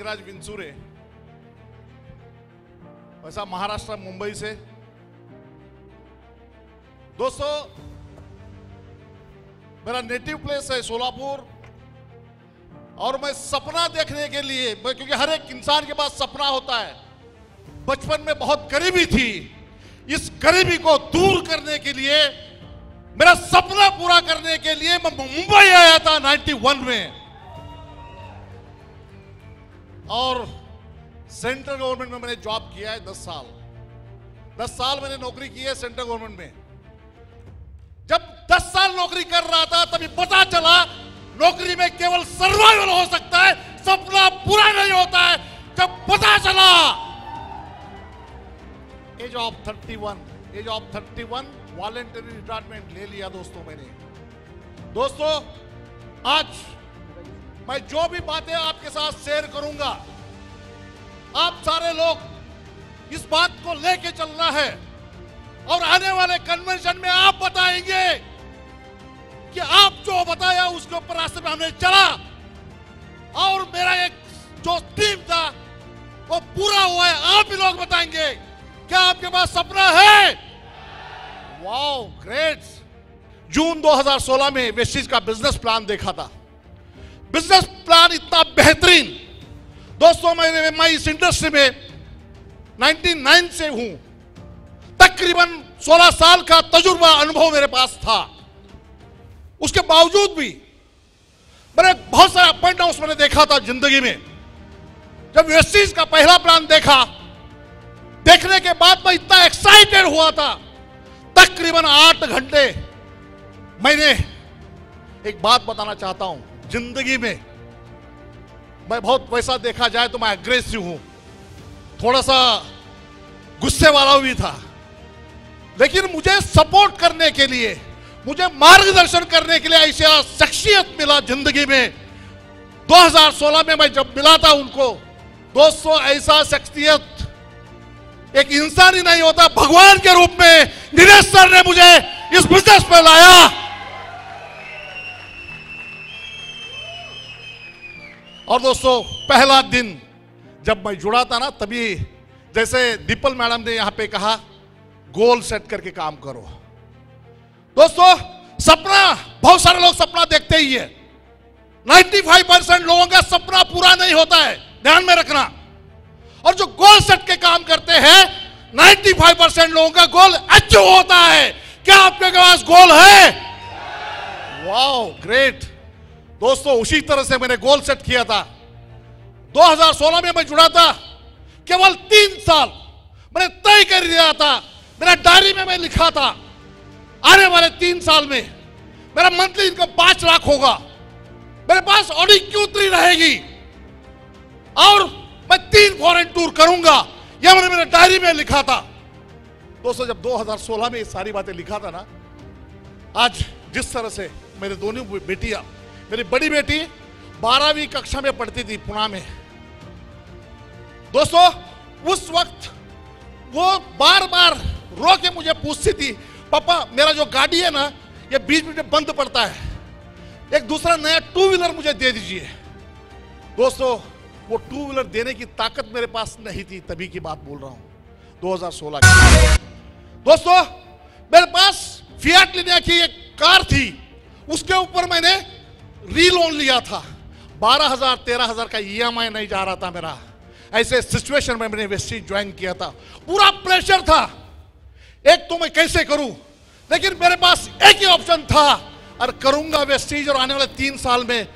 नागराज विंचुरे, वैसा महाराष्ट्र मुंबई से। दोस्तों, मेरा नेटिव प्लेस है सोलापुर, और मैं सपना देखने के लिए, क्योंकि हर एक इंसान के पास सपना होता है, बचपन में बहुत गरीबी थी, इस गरीबी को दूर करने के लिए, मेरा सपना पूरा करने के लिए मैं मुंबई आया था 91 में। और सेंट्रल गवर्नमेंट में मैंने जॉब किया है 10 साल। 10 साल मैंने नौकरी की है सेंट्रल गवर्नमेंट में। जब 10 साल नौकरी कर रहा था तभी पता चला नौकरी में केवल सर्वाइवल हो सकता है, सपना पूरा नहीं होता है। जब पता चला एज ऑफ 31 वॉलंटरी रिटायरमेंट ले लिया दोस्तों मैंने। दोस्तों, आज मैं जो भी बातें आपके साथ शेयर करूंगा, आप सारे लोग इस बात को लेके चलना है, और आने वाले कन्वेंशन में आप बताएंगे कि आप जो बताया उसके ऊपर रास्ते में हमने चला, और मेरा एक जो टीम था वो पूरा हुआ है। आप भी लोग बताएंगे क्या आपके पास सपना है? Wow, great. जून 2016 में वेस्टीज का बिजनेस प्लान देखा था। बिजनेस प्लान इतना बेहतरीन। दोस्तों, मैं इस इंडस्ट्री में 99 से हूं, तकरीबन 16 साल का तजुर्बा अनुभव मेरे पास था। उसके बावजूद भी मैंने बहुत सारे अप एंड डाउन मैंने देखा था जिंदगी में। जब वेस्टीज का पहला प्लान देखने के बाद मैं इतना एक्साइटेड हुआ था, तकरीबन 8 घंटे। मैंने एक बात बताना चाहता हूं, जिंदगी में मैं बहुत, वैसा देखा जाए तो मैं एग्रेसिव हूं, थोड़ा सा गुस्से वाला भी था, लेकिन मुझे सपोर्ट करने के लिए, मुझे मार्गदर्शन करने के लिए ऐसा शख्सियत मिला जिंदगी में। 2016 में मैं जब मिला था उनको, दोस्तों, ऐसा शख्सियत एक इंसान ही नहीं होता, भगवान के रूप में दिनेश सर ने मुझे इस बिजनेस पे लाया। और दोस्तों, पहला दिन जब मैं जुड़ा था ना, तभी जैसे दीपल मैडम ने यहां पे कहा, गोल सेट करके काम करो। दोस्तों, सपना, बहुत सारे लोग सपना देखते ही है, 95% लोगों का सपना पूरा नहीं होता है, ध्यान में रखना। और जो गोल सेट के काम करते हैं, 95% लोगों का गोल अचीव होता है। क्या आपके पास गोल है? Wow, great. दोस्तों, उसी तरह से मैंने गोल सेट किया था। 2016 में मैं जुड़ा था, केवल 3 साल मैंने तय कर दिया था, मेरा डायरी में मैं लिखा था, आने वाले 3 साल में मेरा मंथली इनकम 5 लाख होगा, मेरे पास ऑडी Q3 रहेगी, और मैं 3 फॉरेन टूर करूंगा। यह मैंने मेरे डायरी में लिखा था। दोस्तों, जब 2016 में ये सारी बातें लिखा था ना, आज जिस तरह से मेरे दोनों बेटियां, मेरी बड़ी बेटी 12वीं कक्षा में पढ़ती थी पुणे में। दोस्तों, उस वक्त वो बार बार रो के मुझे पूछती थी, पापा मेरा जो गाड़ी है ना, ये बीच बीच में बंद पड़ता है, एक दूसरा नया 2 व्हीलर मुझे दे दीजिए। दोस्तों, वो 2 व्हीलर देने की ताकत मेरे पास नहीं थी, तभी की बात बोल रहा हूं, 2016 की। दोस्तों, मेरे पास फिएट लिनिया की एक कार थी, उसके ऊपर मैंने री-लोन लिया था, 12,000-13,000 का EMI नहीं जा रहा था मेरा। ऐसे सिचुएशन में मैंने वेस्टीज ज्वाइन किया था, पूरा प्रेशर था, एक तो मैं कैसे करूं, लेकिन मेरे पास एक ही ऑप्शन था, और करूंगा वेस्टीज। और आने वाले 3 साल में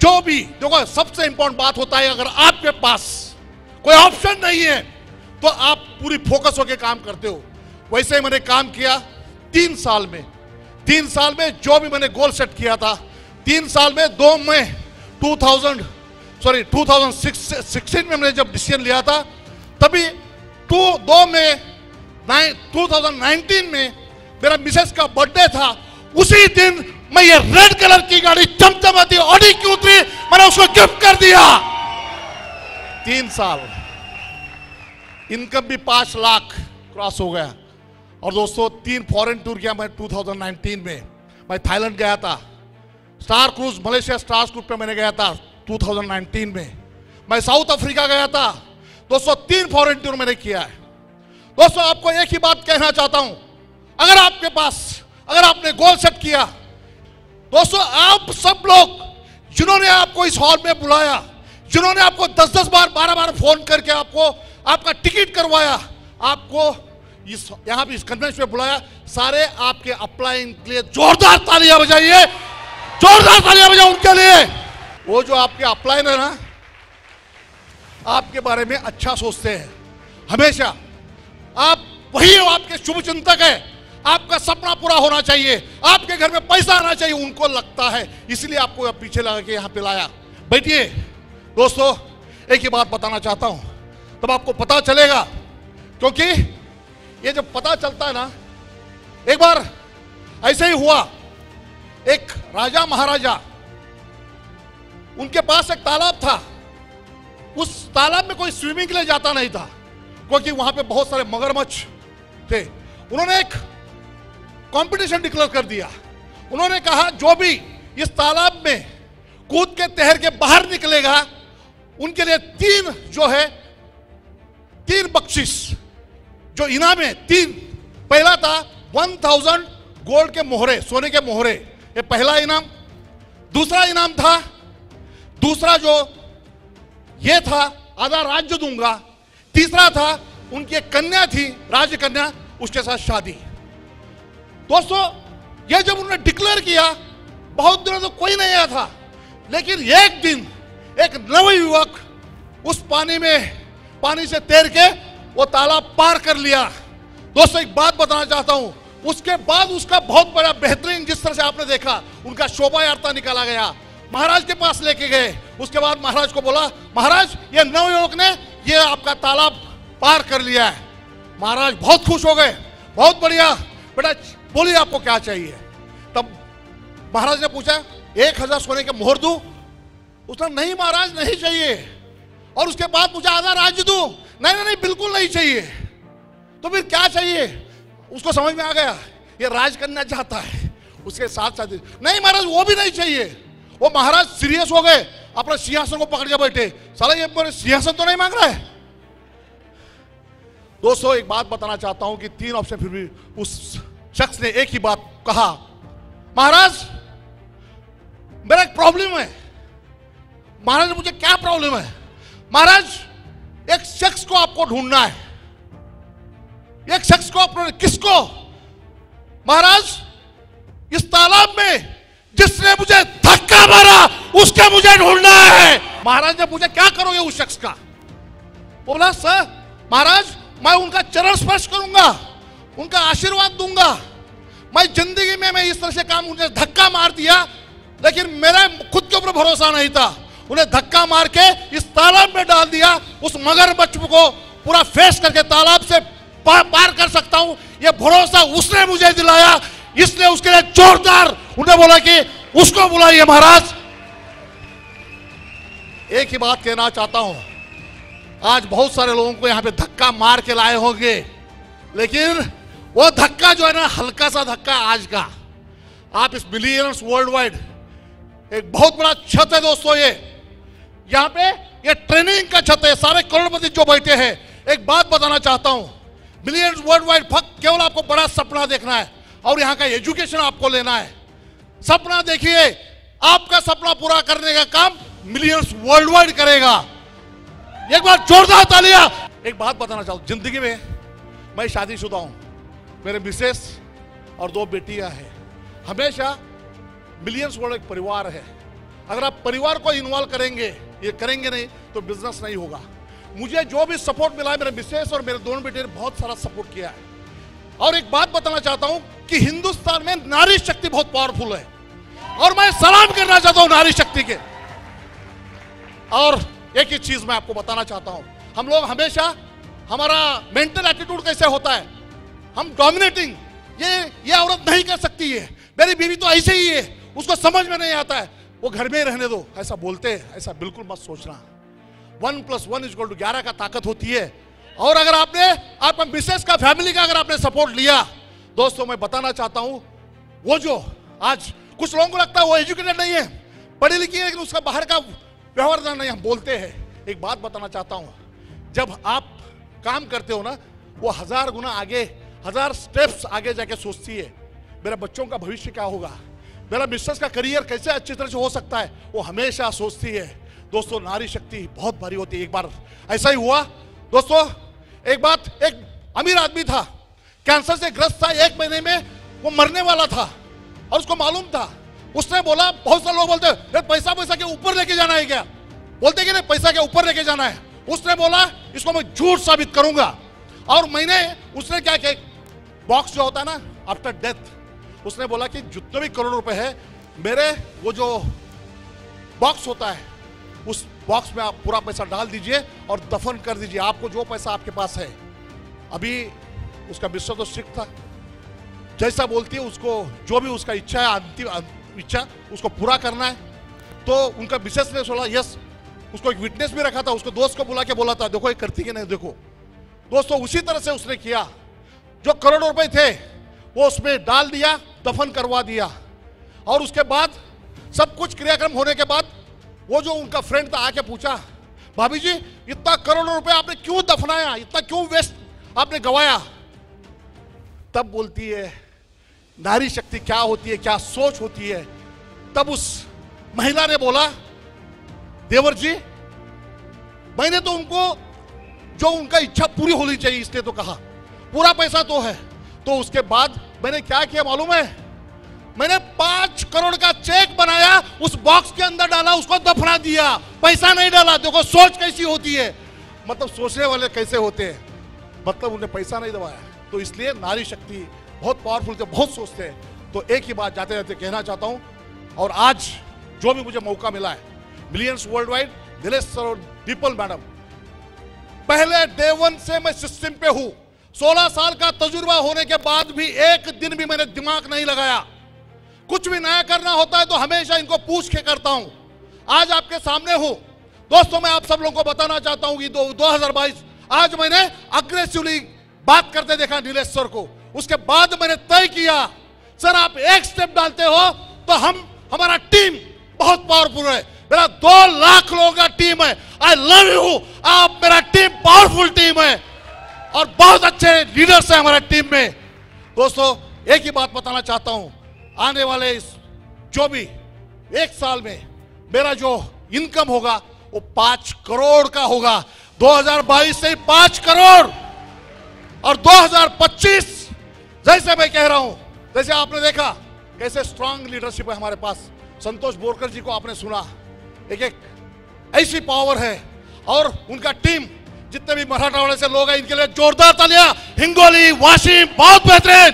जो भी, देखो सबसे इंपॉर्टेंट बात होता है, अगर आपके पास कोई ऑप्शन नहीं है तो आप पूरी फोकस होकर काम करते हो। वैसे मैंने काम किया 3 साल में। 3 साल में जो भी मैंने गोल सेट किया था, 3 साल में 2016 में मैंने जब डिसीजन लिया था, तभी 2019 में मेरा मिसेस का बर्थडे था। उसी दिन मैं ये रेड कलर की गाड़ी चमचमाती ऑडी Q3 मैंने उसको गिफ्ट कर दिया। 3 साल, इनकम भी 5 लाख क्रॉस हो गया। और दोस्तों, 3 फॉरेन टूर किया मैं 2019 में। मैं थाईलैंड गया था, star cruise, Malaysia star cruise पे मैंने गया था 2019 में। मैं साउथ अफ्रीका गया था दोस्तों, 3 फॉरेन टूर मैंने किया है। दोस्तों आपको एक ही बात कहना चाहता हूं, अगर आपके पास, अगर आपने गोल सेट किया, दोस्तों आप सब लोग जिन्होंने आपको इस हॉल में बुलाया, जिन्होंने आपको 10-10 बार 12 बार फोन करके आपको आपका टिकट करवाया, आपको इस यहां पे इस कन्वेंशन में बुलाया, सारे आपके अप्लाइंग के लिए जोरदार तालियां बजाइए, जोरदार तालियां बजाओ उनके लिए। वो जो आपके अप्लाइन है ना, आपके बारे में अच्छा सोचते हैं हमेशा, आप वही आपके शुभ चिंतक है, आपका सपना पूरा होना चाहिए, आपके घर में पैसा आना चाहिए, उनको लगता है, इसलिए आपको पीछे लगा के यहां पे लाया। बैठिए दोस्तों, एक ही बात बताना चाहता हूं, तब आपको पता चलेगा, क्योंकि ये जब पता चलता है ना, एक बार ऐसे ही हुआ, एक राजा महाराजा, उनके पास एक तालाब था, उस तालाब में कोई स्विमिंग के लिए जाता नहीं था, क्योंकि वहां पे बहुत सारे मगरमच्छ थे। उन्होंने एक कंपटीशन डिक्लेयर कर दिया, उन्होंने कहा जो भी इस तालाब में कूद के तैर के बाहर निकलेगा, उनके लिए 3 बख्शिश जो इनाम है, 3, पहला था 1000 गोल्ड के मोहरे, सोने के मोहरे, ये पहला इनाम। दूसरा इनाम था, दूसरा जो ये था, आधा राज्य दूंगा। तीसरा था, उनकी एक कन्या थी, राजकन्या, उसके साथ शादी। दोस्तों ये जब उन्होंने डिक्लेयर किया, बहुत दिनों तो कोई नहीं आया था, लेकिन एक दिन एक नवयुवक उस पानी से तैर के वो तालाब पार कर लिया। दोस्तों एक बात बताना चाहता हूं, उसके बाद उसका बहुत बड़ा बेहतरीन, जिस तरह से आपने देखा, उनका शोभा यात्रा निकाला गया, महाराज के पास लेके गए। उसके बाद महाराज को बोला, महाराज ये नवयुवक ने ये आपका तालाब पार कर लिया है। महाराज बहुत खुश हो गए, बहुत बढ़िया, बेटा बोलिए आपको क्या चाहिए। तब महाराज ने पूछा, 1000 सोने के मोहर दूं? उसने नहीं महाराज नहीं चाहिए। और उसके बाद पूछा, आधा राज्य दूं? नहीं, बिल्कुल नहीं चाहिए। तो फिर क्या चाहिए? उसको समझ में आ गया ये राजकन्या चाहता है, उसके साथ साथ नहीं महाराज वो भी नहीं चाहिए। वो महाराज सीरियस हो गए, अपना सिंहासन को पकड़ के बैठे, साला ये मेरे सिंहासन तो नहीं मांग रहा है। दोस्तों एक बात बताना चाहता हूं कि 3 ऑप्शन, फिर भी उस शख्स ने एक ही बात कहा, महाराज मेरा एक प्रॉब्लम है। महाराज मुझे क्या प्रॉब्लम है? महाराज एक शख्स को आपको ढूंढना है। एक शख्स को आपको, किसको? महाराज इस तालाब में जिसने मुझे धक्का मारा उसके मुझे ढूंढना है। महाराज ने पूछा, क्या करोगे उस शख्स का? बोला, सर महाराज मैं उनका चरण स्पर्श करूंगा, उनका आशीर्वाद दूंगा। मैं जिंदगी में मैं इस तरह से काम, उन्हें धक्का मार दिया, लेकिन मेरा खुद के ऊपर भरोसा नहीं था, उन्हें धक्का मार के इस तालाब में डाल दिया। उस मगरमच्छ को पूरा फेस करके तालाब से पार कर सकता हूं, यह भरोसा उसने मुझे दिलाया, इसलिए उसके लिए जोरदार उन्हें बोला कि उसको बुलाइए महाराज। एक ही बात कहना चाहता हूं, आज बहुत सारे लोगों को यहां पे धक्का मार के लाए होंगे, लेकिन वो धक्का जो है ना, हल्का सा धक्का आज का। आप इस बिलियनर्स वर्ल्ड वाइड एक बहुत बड़ा छत है दोस्तों, ये यहां पे ये ट्रेनिंग का छत है, सारे करोड़पति जो बैठे हैं। एक बात बताना चाहता हूं, बिलियनर्स वर्ल्ड वाइड फक्त केवल आपको बड़ा सपना देखना है और यहां का एजुकेशन आपको लेना है। सपना देखिए, आपका सपना पूरा करने का काम मिलियंस वर्ल्ड वाइड करेगा। एक बार जोरदार तालियां। एक बात बताना चाहता हूं, जिंदगी में मैं शादीशुदा हूं, मेरे मिसेस और 2 बेटियां हैं। हमेशा मिलियंस वर्ल्ड एक परिवार है, अगर आप परिवार को इन्वॉल्व करेंगे, ये करेंगे नहीं तो बिजनेस नहीं होगा। मुझे जो भी सपोर्ट मिला है, मेरे मिसेस और मेरे 2 बेटे ने बहुत सारा सपोर्ट किया है। और एक बात बताना चाहता हूं कि हिंदुस्तान में नारी शक्ति बहुत पावरफुल है और मैं सलाम करना चाहता हूं नारी शक्ति के। और एक ही चीज मैं आपको बताना चाहता हूं, हम लोग हमेशा, हमारा मेंटल एटीट्यूड कैसे होता है, हम डोमिनेटिंग, ये औरत नहीं कर सकती है, मेरी बीवी तो ऐसे ही है, उसको समझ में नहीं आता है, वो घर में ही रहने दो, ऐसा बोलते हैं। ऐसा बिल्कुल मत सोचना। 1 + 1 = 11 का ताकत होती है। और अगर आपका मिसेस का, फैमिली का अगर आपने सपोर्ट लिया, दोस्तों मैं बताना चाहता हूं, वो जो आज कुछ लोगों को लगता है वो एजुकेटेड नहीं है, पढ़ी लिखी है, लेकिन उसका बाहर का व्यवहार नहीं, हम बोलते हैं, एक बात बताना चाहता हूं, जब आप काम करते हो ना, वो 1000 गुना आगे, 1000 स्टेप्स आगे जाके सोचती है, मेरे बच्चों का भविष्य क्या होगा, मेरा मिसेस का करियर कैसे अच्छी तरह से हो सकता है, वो हमेशा सोचती है। दोस्तों, नारी शक्ति बहुत भारी होती है। एक बार ऐसा ही हुआ दोस्तों, एक बात, एक अमीर आदमी था, कैंसर से ग्रस्त था, 1 महीने में वो मरने वाला था और उसको मालूम था। उसने बोला, बहुत सारे लोग बोलते हैं पैसा पैसा के ऊपर लेके जाना है क्या, बोलते कि नहीं पैसा के ऊपर लेके जाना है। उसने बोला इसको मैं झूठ साबित करूंगा, और उसने क्या किया, बॉक्स जो होता है ना आफ्टर डेथ, उसने बोला कि जितने भी करोड़ रुपए है मेरे वो जो बॉक्स होता है उस बॉक्स में आप पूरा पैसा डाल दीजिए और दफन कर दीजिए, आपको जो पैसा आपके पास है। अभी उसका विश्व तो स्ट्रिक्ट था, जैसा बोलती है उसको, जो भी उसका इच्छा है, अंतिम इच्छा उसको पूरा करना है। तो उनका विशेष ने बोला यस, उसको एक विटनेस भी रखा था, उसको दोस्त को बुला के बोला था देखो ये करती कि नहीं देखो। दोस्तों, उसी तरह से उसने किया, जो करोड़ों रुपए थे वो उसमें डाल दिया, दफन करवा दिया। और उसके बाद सब कुछ क्रियाक्रम होने के बाद वो जो उनका फ्रेंड था आके पूछा, भाभी जी इतना करोड़ों रुपए आपने क्यों दफनाया, इतना क्यों वेस्ट आपने गवाया। तब बोलती है नारी शक्ति क्या होती है, क्या सोच होती है। तब उस महिला ने बोला, देवर जी मैंने तो उनको जो उनका इच्छा पूरी होनी चाहिए इसलिए तो कहा, पूरा पैसा तो है। तो उसके बाद मैंने क्या किया मालूम है, मैंने 5 करोड़ का चेक बनाया, उस बॉक्स के अंदर डाला, उसको दफना दिया, पैसा नहीं डाला। देखो सोच कैसी होती है, मतलब सोचने वाले कैसे होते हैं, मतलब उन्हें पैसा नहीं दबाया। तो इसलिए नारी शक्ति बहुत पावरफुल थे, बहुत सोचते हैं। तो एक ही बात जाते जाते कहना चाहता हूं, और आज जो भी मुझे मौका मिला है, millions world wide, Nilesh sir और दीपल मैडम, पहले डे 1 से मैं सिस्टम पे हूं। 16 साल का तजुर्बा होने के बाद भी एक दिन भी मैंने दिमाग नहीं लगाया। कुछ भी नया करना होता है तो हमेशा इनको पूछ के करता हूं। आज आपके सामने हूं दोस्तों, मैं आप सब लोगों को बताना चाहता हूं कि 2022 आज मैंने अग्रेसिवली बात करते देखा नीलेश सर को। उसके बाद मैंने तय किया, सर आप एक स्टेप डालते हो तो हमारा टीम बहुत पावरफुल है। मेरा 2 लाख लोगों का टीम है। आई लव यू, आप मेरा टीम पावरफुल टीम है और बहुत अच्छे लीडर्स हैं हमारा टीम में। दोस्तों, एक ही बात बताना चाहता हूं, आने वाले इस जो भी 1 साल में मेरा जो इनकम होगा वो 5 करोड़ का होगा। 2022 से 5 करोड़, और 2025 जैसे मैं कह रहा हूं, जैसे आपने देखा कैसे स्ट्रांग लीडरशिप है हमारे पास। संतोष बोरकर जी को आपने सुना, एक ऐसी पावर है, और उनका टीम जितने भी मराठवाड़े से लोग हैं इनके लिए जोरदार तालियां। हिंगोली, वाशिम, बहुत बेहतरीन।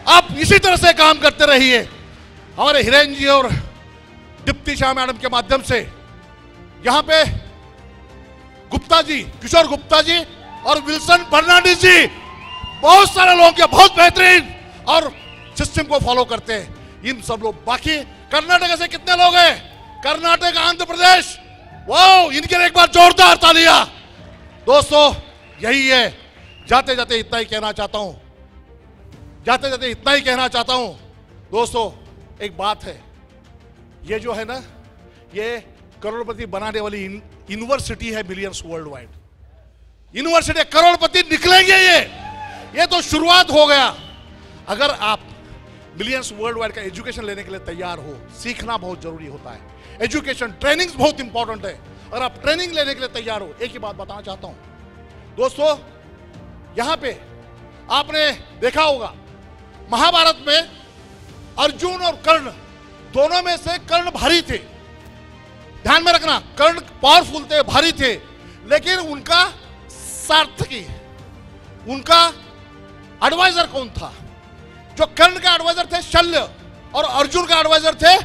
आप इसी तरह से काम करते रहिए। हमारे हिरेन जी और दीप्ति शाह मैडम के माध्यम से यहां पे गुप्ता जी, किशोर गुप्ता जी और विल्सन फर्नांडिस जी, बहुत सारे लोग के बहुत बेहतरीन और सिस्टम को फॉलो करते हैं। इन सब लोग, बाकी कर्नाटक से कितने लोग हैं, कर्नाटक, आंध्र प्रदेश, वाओ, इनके लिए एक बार जोरदार तालियां। दोस्तों, यही है। जाते जाते इतना ही कहना चाहता हूं, दोस्तों एक बात है, ये जो है ना, ये करोड़पति बनाने वाली यूनिवर्सिटी है मिलियंस वर्ल्ड वाइड। यूनिवर्सिटी करोड़पति निकलेंगे, ये तो शुरुआत हो गया। अगर आप मिलियंस वर्ल्ड वाइड का एजुकेशन लेने के लिए तैयार हो, सीखना बहुत जरूरी होता है। एजुकेशन, ट्रेनिंग बहुत इंपॉर्टेंट है। अगर आप ट्रेनिंग लेने के लिए तैयार हो, एक ही बात बताना चाहता हूं दोस्तों, यहां पे आपने देखा होगा महाभारत में अर्जुन और कर्ण, दोनों में से कर्ण भारी थे। ध्यान में रखना, कर्ण पावरफुल थे, भारी थे, लेकिन उनका सारथी, उनका एडवाइजर कौन था? जो कर्ण का एडवाइजर थे शल्य, और अर्जुन का एडवाइजर थे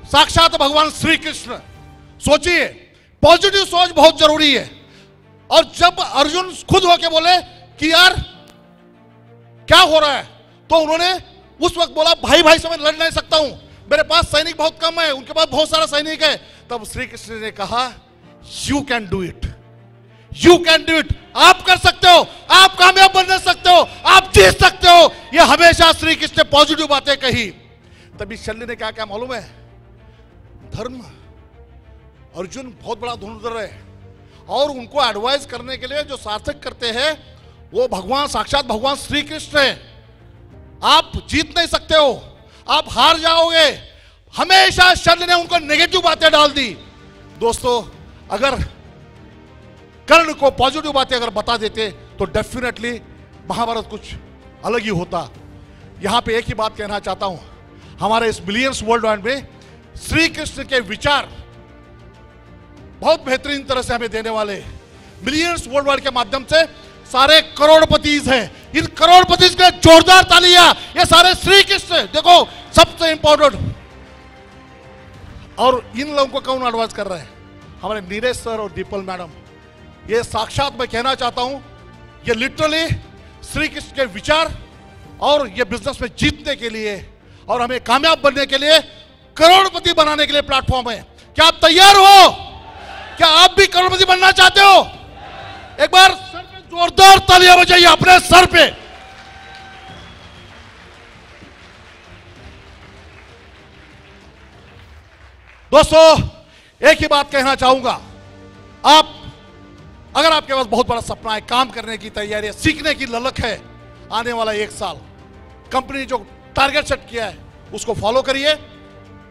साक्षात भगवान श्री कृष्ण। सोचिए, पॉजिटिव सोच बहुत जरूरी है। और जब अर्जुन खुद होके बोले कि यार क्या हो रहा है, तो उन्होंने उस वक्त बोला भाई भाई से मैं लड़ नहीं सकता हूं, मेरे पास सैनिक बहुत कम है, उनके पास बहुत सारा सैनिक है। तब श्री कृष्ण ने कहा you can do it, you can do it, आप कर सकते हो, आप कामयाब बन सकते हो, आप जीत सकते हो। ये हमेशा श्री कृष्ण ने पॉजिटिव बातें कही। तभी शल्य ने क्या मालूम है, धर्म, अर्जुन बहुत बड़ा धनुर्धर है, और उनको एडवाइस करने के लिए जो सार्थक करते हैं वो भगवान, साक्षात भगवान श्री कृष्ण है। आप जीत नहीं सकते हो, आप हार जाओगे। हमेशा शल्य ने उनको नेगेटिव बातें डाल दी। दोस्तों, अगर कर्ण को पॉजिटिव बातें अगर बता देते तो डेफिनेटली महाभारत कुछ अलग ही होता। यहां पे एक ही बात कहना चाहता हूं, हमारे इस बिलियंस वर्ल्ड वाइड में श्री कृष्ण के विचार बहुत बेहतरीन तरह से हमें देने वाले। बिलियंस वर्ल्ड वाइड के माध्यम से सारे करोड़पतिज हैं, इन करोड़पतिज के जोरदार तालियां, ये सारे श्री कृष्ण। देखो सबसे इंपॉर्टेंट, और इन लोगों को कौन एडवाइस कर रहे हैं? हमारे नीरज सर और दीपल मैडम। ये साक्षात मैं कहना चाहता हूं, ये लिटरली श्री कृष्ण के विचार और ये बिजनेस में जीतने के लिए और हमें कामयाब बनने के लिए, करोड़पति बनाने के लिए प्लेटफॉर्म है। क्या आप तैयार हो? क्या आप भी करोड़पति बनना चाहते हो? एक बार सर पे जोरदार तालियां बजाइए अपने सर पे। दोस्तों, एक ही बात कहना चाहूंगा, आप अगर आपके पास बहुत बड़ा सपना है, काम करने की तैयारी है, सीखने की ललक है, आने वाला 1 साल कंपनी जो टारगेट सेट किया है उसको फॉलो करिए।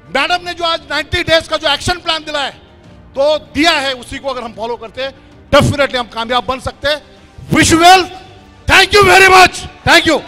मैडम ने जो आज 90 डेज का जो एक्शन प्लान दिया है, उसी को अगर हम फॉलो करते हैं डेफिनेटली हम कामयाब बन सकते हैं। Wish you well, thank you very much, thank you.